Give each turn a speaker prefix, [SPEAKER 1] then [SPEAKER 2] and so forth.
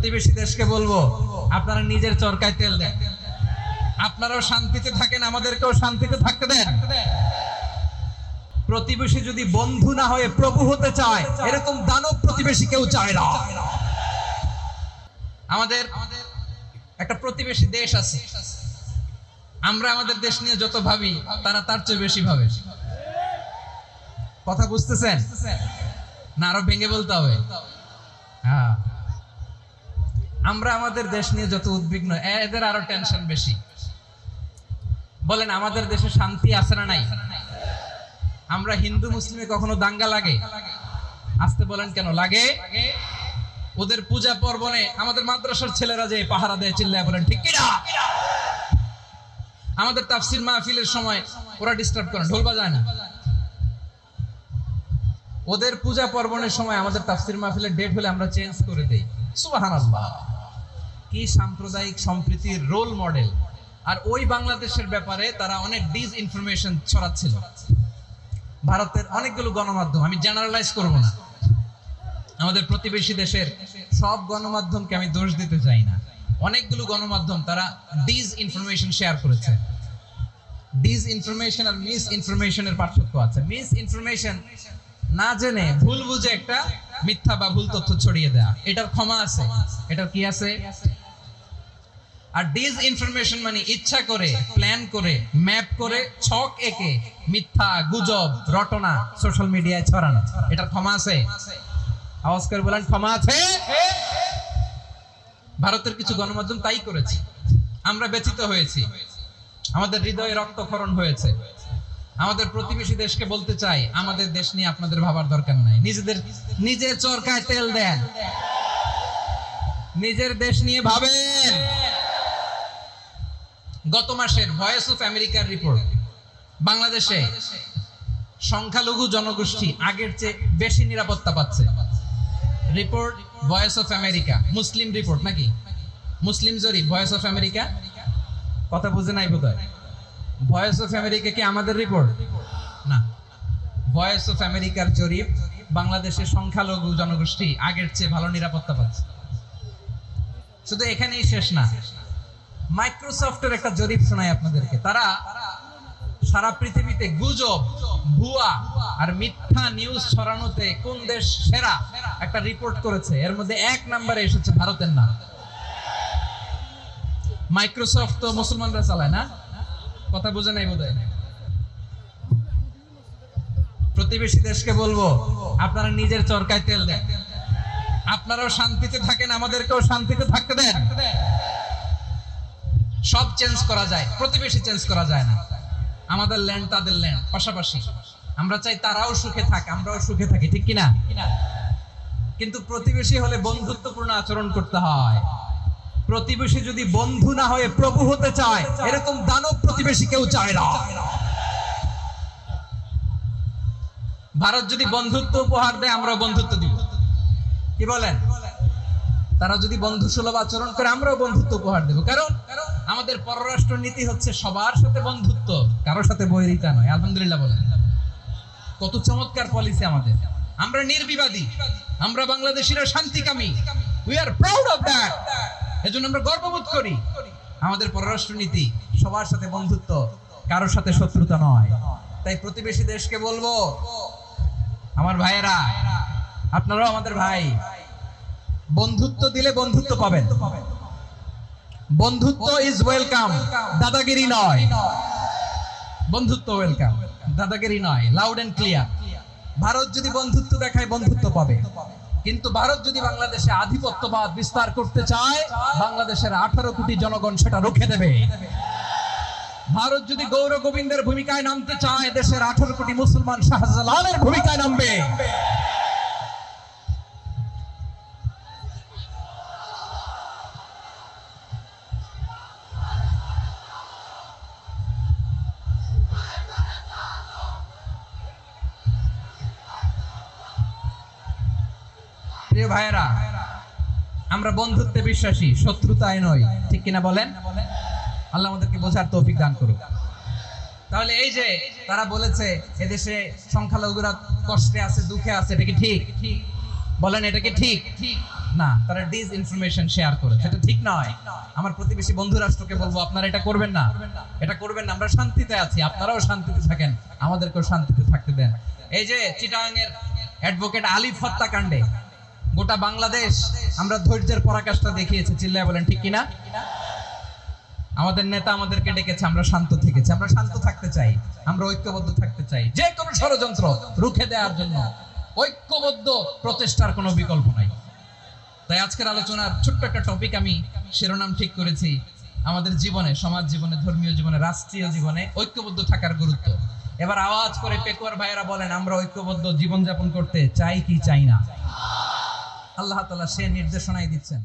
[SPEAKER 1] প্রতিবেশী দেশকে বলবো, আপনারা নিজের চরকায় তেল দেন, আপনারাও শান্তিতে থাকেন, আমাদেরকেও শান্তিতে থাকতে দেন। প্রতিবেশী যদি বন্ধু না হয়ে প্রভু হতে চায়, এরকম দানব প্রতিবেশী কেউ চায় না। আমাদের একটা প্রতিবেশী দেশ আছে, আমরা আমাদের দেশ নিয়ে যত ভাবি তারা তার চেয়ে বেশি ভাবে। কথা বুঝতেছেন না? আরো ভেঙে বলতে হবে। হ্যাঁ, আমরা আমাদের দেশ নিয়ে যত উদ্বিগ্ন, এদের আরো টেনশন বেশি। বলেন, আমাদের দেশে শান্তি আছে না নাই? আমরা হিন্দু মুসলিমে কখনো দাঙ্গা লাগে? আসতে বলেন, কেন লাগে? ওদের পূজা পর্বণে আমাদের মাদ্রাসার ছেলেরা যে পাহারা দেয়, চিল্লায় বলেন ঠিক কিনা? আমাদের তাফসির মাহফিলের সময় ওরা ডিস্টার্ব করে, ঢোল বাজায় না। ওদের পূজা পর্বণের সময় আমাদের তাফসির মাহফিলের ডেট হলে আমরা চেঞ্জ করে দেই। সুবহানাল্লাহ, কি সাম্প্রদায়িক সম্প্রীতির রোল মডেল। আর ওই বাংলাদেশের ব্যাপারে তারা অনেক ডিসইনফরমেশন ছড়াচ্ছিল। ভারতের অনেকগুলো গণমাধ্যম, আমি জেনারেলাইজ করব না, আমাদের প্রতিবেশী দেশের সব গণমাধ্যমকে আমি দোষ দিতে চাই না, অনেকগুলো গণমাধ্যম তারা ডিসইনফরমেশন শেয়ার করেছে। ডিসইনফরমেশন আর মিস ইনফরমেশনের পার্থক্য আছে। মিস ইনফরমেশন না জেনে ভুল বুঝে একটা মিথ্যা বা ভুল তথ্য ছড়িয়ে দেয়া, এটার ক্ষমা আছে, এটার কি আছে। আর ডিসইনফরমেশন মানে ইচ্ছা করে, প্ল্যান করে, ম্যাপ করে, ছক এঁকে মিথ্যা, গুজব, রটনা সোশ্যাল মিডিয়ায় ছড়ানো, এটার ক্ষমা আছে? আওয়াজ করে বলেন, ক্ষমা আছে? ভারতের কিছু গণমাধ্যম তাই করেছে, আমরা ব্যথিত হয়েছি, আমাদের হৃদয়ে রক্তক্ষরণ হয়েছে। আমাদের প্রতিবেশী দেশকে বলতে চাই, আমাদের দেশ নিয়ে আপনাদের ভাবার দরকার নাই, নিজের চরকায় তেল দেন, নিজের দেশ নিয়ে ভাবেন। গত মাসের ভয়েস অফ আমেরিকার রিপোর্ট, বাংলাদেশে সংখ্যালঘু জনগোষ্ঠী আগের চেয়ে বেশি নিরাপত্তা পাচ্ছে। Report voice of America, Muslim report নাকি? মুসলিম জরিপ, ভয়েস অফ আমেরিকা। কথা বুঝে নাই বোধহয়। ভয়েস অফ আমেরিকা কি আমাদের রিপোর্ট না? ভয়েস অফ আমেরিকার জরিপ, বাংলাদেশের সংখ্যালঘু জনগোষ্ঠী আগের চেয়ে ভালো নিরাপত্তা পাচ্ছে। শুধু এখানেই শেষ না, মাইক্রোসফটের একটা জরিপ শোনাই আপনাদেরকে। তারা সারা পৃথিবীতে গুজব, ভুয়া আর মিথ্যা নিউজ ছড়ানোতে কোন দেশ সেরা একটা রিপোর্ট করেছে। এর মধ্যে 1 নম্বরে এসেছে ভারতের নাম। মাইক্রোসফট তো মুসলমানরা চালায় না? কথা বুঝে নাই বোধহয়। প্রতিবেশী দেশকে বলবো, আপনারা নিজের চরকায় তেল দেন, আপনারাও শান্তিতে থাকেন, আমাদেরকেও শান্তিতে থাকতে দেন। সব চেঞ্জ করা যায়, প্রতিবেশী চেঞ্জ করা যায় না। আমাদের ল্যান্ড তাদের ল্যান্ড, পাশাপাশি। আমরা চাই তারাও সুখে থাক, আমরাও সুখে থাকি, ঠিক কিনা? কিন্তু প্রতিবেশী হলে বন্ধুত্বপূর্ণ আচরণ করতে হয়। প্রতিবেশী যদি বন্ধু না হয়ে প্রভু হতে চায়, এরকম দানব প্রতিবেশী কেউ চায় না। ভারত যদি বন্ধুত্ব উপহার দেয়, আমরাও বন্ধুত্ব দিব। কি বলেন? তারা যদি বন্ধু সুলভ আচরণ করে, আমরাও বন্ধুত্ব উপহার দেব। কারণ আমাদের পররাষ্ট্র নীতি হচ্ছে সবার সাথে বন্ধুত্ব, কারোর সাথে বৈরিতা নয়। আলহামদুলিল্লাহ বলেন, কত চমৎকার পলিসি আমাদের। আমরা নির্বিবাদী, আমরা বাংলাদেশিরা শান্তিকামী। We are proud of that. এজন্য আমরা গর্ববোধ করি। আমাদের পররাষ্ট্র নীতি সবার সাথে বন্ধুত্ব, কারোর সাথে শত্রুতা নয়। তাই প্রতিবেশী দেশকে বলবো, আমার ভাইয়েরা, আপনারাও আমাদের ভাই, বন্ধুত্ব দিলে বন্ধুত্ব পাবেন। বন্ধুত্ব ইজ ওয়েলকাম, দাদাগিরি নয়। বন্ধুত্ব ওয়েলকাম, দাদাগিরি নয়। Loud and clear. ভারত যদি বন্ধুত্ব দেখায়, বন্ধুত্ব পাবে। কিন্তু ভারত যদি বাংলাদেশে আধিপত্যবাদ বিস্তার করতে চায়, বাংলাদেশের 18 কোটি জনগণ সেটা রুখে দেবে। ভারত যদি গৌর গোবিন্দের ভূমিকায় নামতে চায়, দেশের 18 কোটি মুসলমান শাহজালালের ভূমিকায় নামবে। প্রিয় ভাইয়েরা, আমরা বন্ধুত্বে বিশ্বাসী, শত্রুতায় নয়, ঠিক কিনা বলেন? আল্লাহ আমাদেরকে বোঝার তৌফিক দান করুক। তাহলে এই যে তারা বলেছে এদেশে সংখ্যালঘুরা কষ্টে আছে, দুঃখে আছে, এটা কি ঠিক? বলেন, এটা কি ঠিক? না, তারা ডিস ইনফরমেশন শেয়ার করে, সেটা ঠিক নয়। আমার প্রতিবেশী বন্ধু রাষ্ট্রকে বলবো আপনারা এটা করবেন না, এটা করবেন না। আমরা শান্তিতে আছি, আপনারাও শান্তিতে থাকেন, আমাদেরকেও শান্তিতে থাকতে দেন। এই যে চিটাগাং এর অ্যাডভোকেট আলিফ হত্যাকাণ্ডে গোটা বাংলাদেশ আমরা ধৈর্যের পরাকাষ্ঠা দেখিয়েছে, চিল্লায় বলেন ঠিক কিনা? আমাদের নেতা আমাদেরকে ডেকেছে, আমরা শান্ত থেকেছি। আমরা শান্ত থাকতে চাই, আমরা ঐক্যবদ্ধ থাকতে চাই। যে কোনো ষড়যন্ত্র রুখে দেওয়ার জন্য ঐক্যবদ্ধ প্রচেষ্টার কোনো বিকল্প নাই। তাই আজকের আলোচনার ছোট্ট একটা টপিক আমি শিরোনাম ঠিক করেছি, আমাদের জীবনে, সমাজ জীবনে, ধর্মীয় জীবনে, রাষ্ট্রীয় জীবনে ঐক্যবদ্ধ থাকার গুরুত্ব। এবার আওয়াজ করে পেকুয়ার ভাইয়েরা বলেন, আমরা ঐক্যবদ্ধ জীবনযাপন করতে চাই কি চাই না? আল্লাহ তাআলা সে নির্দেশনাই দিচ্ছেন।